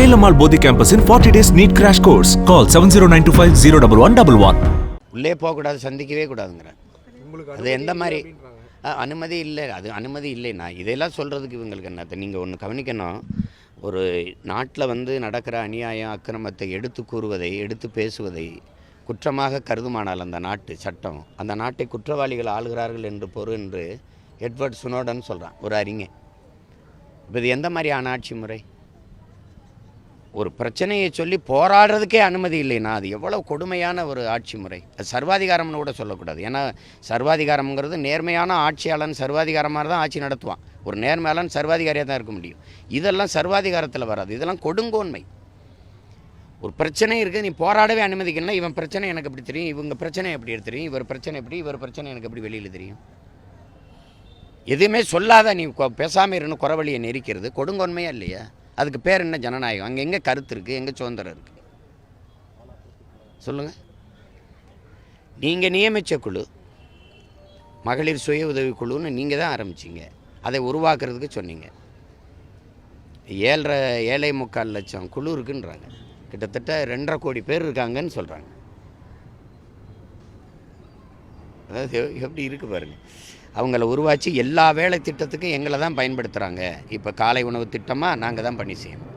வேலம்மாள் போதி கேம்பஸின் 40 days NEET crash course. Call 7092501111. உள்ளே போகக்கூடாது, சந்திக்கவே கூடாதுங்கிறேன். அது எந்த மாதிரி அனுமதி இல்லை, அது அனுமதி இல்லைண்ணா. இதெல்லாம் சொல்கிறதுக்கு இவங்களுக்கு என்ன? நீங்கள் ஒன்று கவனிக்கணும். ஒரு நாட்டில் நடக்கிற அநியாயம் அக்கிரமத்தை எடுத்து கூறுவதை, எடுத்து பேசுவதை குற்றமாக கருதுமானால் அந்த நாட்டு சட்டம் அந்த நாட்டை குற்றவாளிகள் ஆளுகிறார்கள் என்று பொருள் என்று எட்வர்ட் ஸ்னோடன் சொல்கிறான், ஒரு அறிஞர். இப்போ இது எந்த மாதிரியான ஆட்சி முறை? ஒரு பிரச்சனையை சொல்லி போராடுறதுக்கே அனுமதி இல்லைன்னா அது எவ்வளோ கொடுமையான ஒரு ஆட்சி முறை. அது சர்வாதிகாரம்னு கூட சொல்லக்கூடாது. ஏன்னா சர்வாதிகாரம்ங்கிறது நேர்மையான ஆட்சியாளன் சர்வாதிகாரமாக தான் ஆட்சி நடத்துவான். ஒரு நேர்மையாளன் சர்வாதிகாரியாக தான் இருக்க முடியும். இதெல்லாம் சர்வாதிகாரத்தில் வராது, இதெல்லாம் கொடுங்கோன்மை. ஒரு பிரச்சனை இருக்குது, நீ போராடவே அனுமதிக்கணும்னா இவன் பிரச்சனை எனக்கு எப்படி தெரியும், இவங்க பிரச்சனை எப்படி தெரியும், இவர் பிரச்சனை எப்படி, இவர் பிரச்சனை எனக்கு எப்படி வெளியில் தெரியும்? எதுவுமே சொல்லாத நீ பேசாமல் இருந்து குறவழியை நெரிக்கிறது கொடுங்கோன்மையா இல்லையா? அதுக்கு பேர் என்ன? ஜனநாயகம். அங்கே எங்கே கருத்து இருக்குது, எங்கே சுதந்திரம் இருக்குது? சொல்லுங்கள். நீங்கள் நியமித்த குழு மகளிர் சுய உதவி குழுன்னு நீங்கள் தான் ஆரம்பிச்சிங்க. அதை உருவாக்குறதுக்கு சொன்னீங்க. 7.25 லட்சம் குழு இருக்குன்றாங்க. கிட்டத்தட்ட 2.5 கோடி பேர் இருக்காங்கன்னு சொல்கிறாங்க. அதாவது எப்படி இருக்குது பாருங்கள். அவங்கள உருவாச்சு எல்லா வேலை திட்டத்துக்கும் எங்களை தான் பயன்படுத்துகிறாங்க. இப்போ காலை உணவு திட்டமாக நாங்கள் தான் பண்ணி செய்யணும்.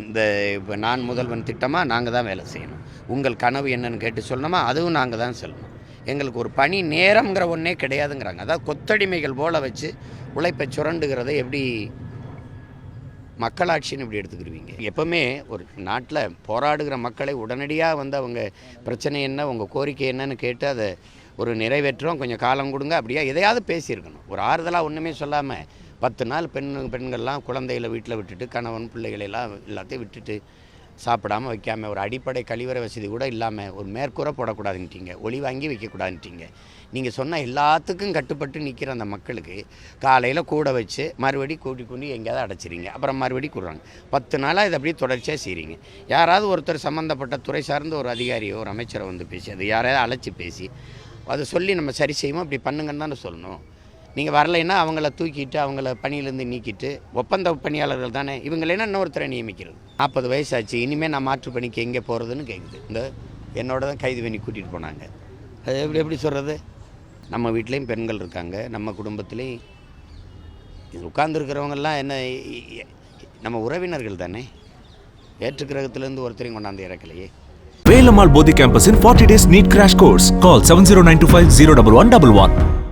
இந்த இப்போ நான் முதல்வன் திட்டமாக நாங்கள் தான் வேலை செய்யணும். உங்கள் கனவு என்னன்னு கேட்டு சொல்லணுமா, அதுவும் நாங்கள் தான் சொல்லணும். எங்களுக்கு ஒரு பணி நேரங்கிற ஒன்றே கிடையாதுங்கிறாங்க. அதாவது கொத்தடிமைகள் போல் வச்சு உழைப்பை சுரண்டுகிறத எப்படி மக்களாட்சின்னு இப்படி எடுத்துக்கிடுவீங்க? எப்போவுமே ஒரு நாட்டில் போராடுகிற மக்களை உடனடியாக அவங்க பிரச்சனை என்ன, உங்கள் கோரிக்கை என்னன்னு கேட்டு அதை ஒரு நிறைவேற்றுறோம், கொஞ்சம் காலம் கொடுங்க அப்படியா எதையாவது பேசியிருக்கணும். ஒரு ஆறுதலாக ஒன்றுமே சொல்லாமல் 10 நாள் பெண்கள்லாம் குழந்தைகளை வீட்டில் விட்டுட்டு, கணவன் பிள்ளைகளெல்லாம் எல்லாத்தையும் விட்டுட்டு சாப்பிடாமல் வைக்காமல், ஒரு அடிப்படை கழிவறை வசதி கூட இல்லாமல், ஒரு மேற்கூரை போடக்கூடாதுன்ட்டீங்க, ஒளி வாங்கி வைக்கக்கூடாதுன்ட்டீங்க. நீங்கள் சொன்ன எல்லாத்துக்கும் கட்டுப்பட்டு நிற்கிற அந்த மக்களுக்கு காலையில் கூட வச்சு மறுபடி கூட்டி எங்கேயாவது அடைச்சிரிங்க, அப்புறம் மறுபடி கூடுறாங்க. 10 நாளாக இதை அப்படியே தொடர்ச்சியாக செய்கிறீங்க. யாராவது ஒருத்தர் சம்மந்தப்பட்ட துறை சார்ந்த ஒரு அதிகாரியோ ஒரு அமைச்சரை பேசி அது யாரையாவது அழைச்சி பேசி அதை சொல்லி நம்ம சரி செய்வோம், அப்படி பண்ணுங்கன்னு தானே சொல்லணும். நீங்கள் வரலைன்னா அவங்கள தூக்கிட்டு அவங்கள பணியிலேருந்து நீக்கிட்டு, ஒப்பந்த பணியாளர்கள் தானே இவங்களேன்னா இன்னொருத்தரை நியமிக்கிறது. 40 வயசாச்சு, இனிமேல் நான் மாற்று பணிக்கு எங்கே போகிறதுன்னு கேட்குது. இந்த என்னோட தான் கைது பண்ணி கூட்டிகிட்டு போனாங்க. அது எப்படி சொல்கிறது? நம்ம வீட்லேயும் பெண்கள் இருக்காங்க, நம்ம குடும்பத்துலேயும் இது உட்கார்ந்துருக்கிறவங்கெல்லாம் என்ன நம்ம உறவினர்கள் தானே. வேற்று கிரகத்திலேருந்து ஒருத்தரையும் கொண்டாந்து இறக்கலையே. வேலம்மாள் போதி கேம்பஸின் 40 days NEET crash course. Call 7092501111.